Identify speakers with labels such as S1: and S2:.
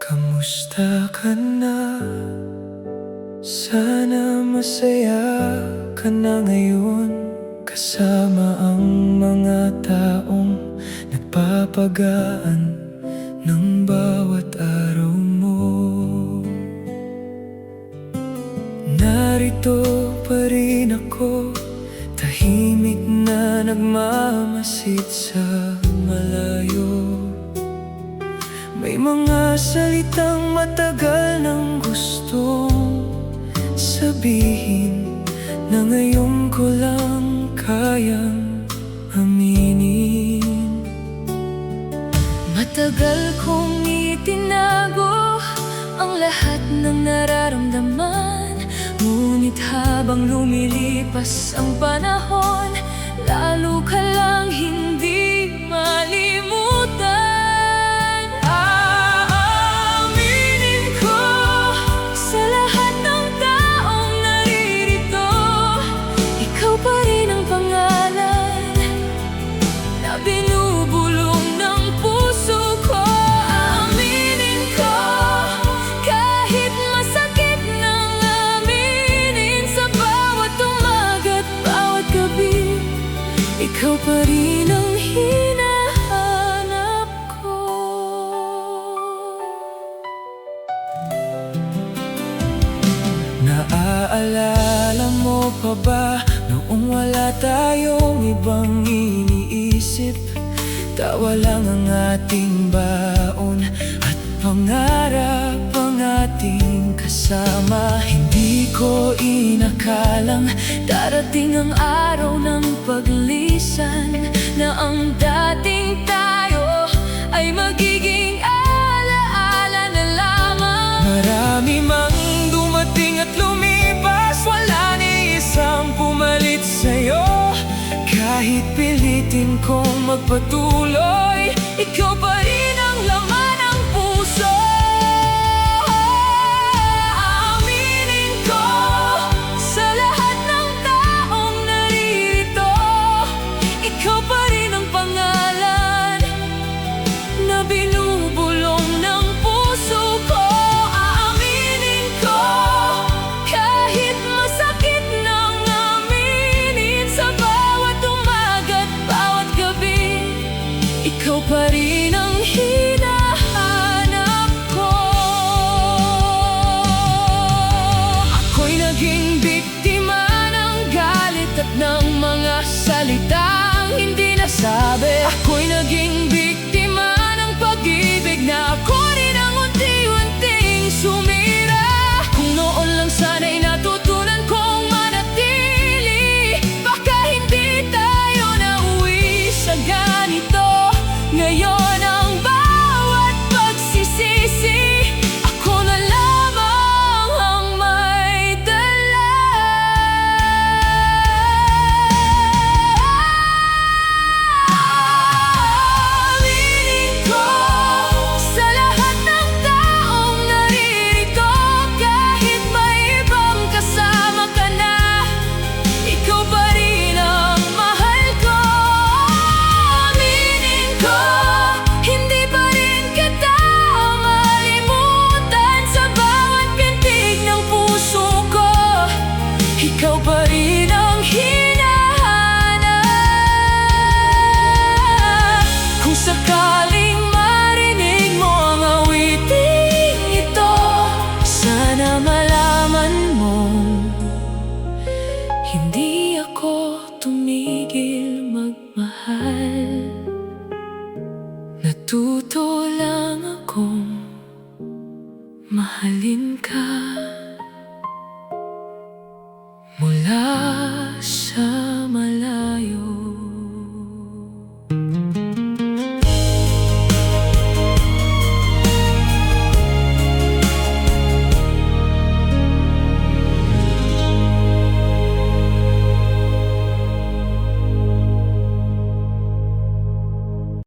S1: Kamusta ka na? Sana masaya ka na ngayon, kasama ang mga taong nagpapagaan ng bawat araw mo. Narito pa rin ako, tahimik na nagmamasid sa malayo. May mga salitang matagal nang gustong sabihin na ngayon ko lang kayang aminin.
S2: Matagal kong itinago ang lahat ng nararamdaman, ngunit habang lumilipas ang panahon, lalo ka lang hindi malimutan. Ikaw pa rin ang hinahanap ko.
S1: Naaalala mo pa ba noong wala tayong ibang iniisip? Tawa lang ang ating baon at pangarap ang ating kasama. Hindi ko inakalang darating ang araw ng paglisan, na ang dating tayo ay magiging alaala na lamang. Marami mang dumating at lumipas, wala ni isang pumalit sa'yo. Kahit pilitin kong magpatuloy, ikaw pa rin ang laman ng puso. Aminin ko sa lahat ng taong naririto, ikaw pa rin ang pangalan na binubulong ng puso ko. Aaminin ko kahit masakit nang aminin, sa bawat umaga at bawat gabi, ikaw pa rin ang hinahanap ko. Ako'y naging biktima ng galit at ng mga salitang hindi nasabi. Ako'y naging biktima ng pag-ibig na ako rin ang unti-unting sumira. Kung noon lang sana'y natutunan kong manatili, baka hindi tayo nauwi sa ganito. Ngayon ang bawat pagsisisi, ako na lamang ang may dala. Aminin ko sa lahat ng taong naririto, kahit may ibang kasama ka na, ikaw pa rin ang mahal ko. Aminin ko, hindi pa rin kita malimutan, sa bawat pintig ng puso ko, ikaw pa rin ang hinahanap. Kung sakaling marinig mo ang awiting ito, sana malaman mong hindi ako tumigil magmahal. Natuto lang akong mahalin ka.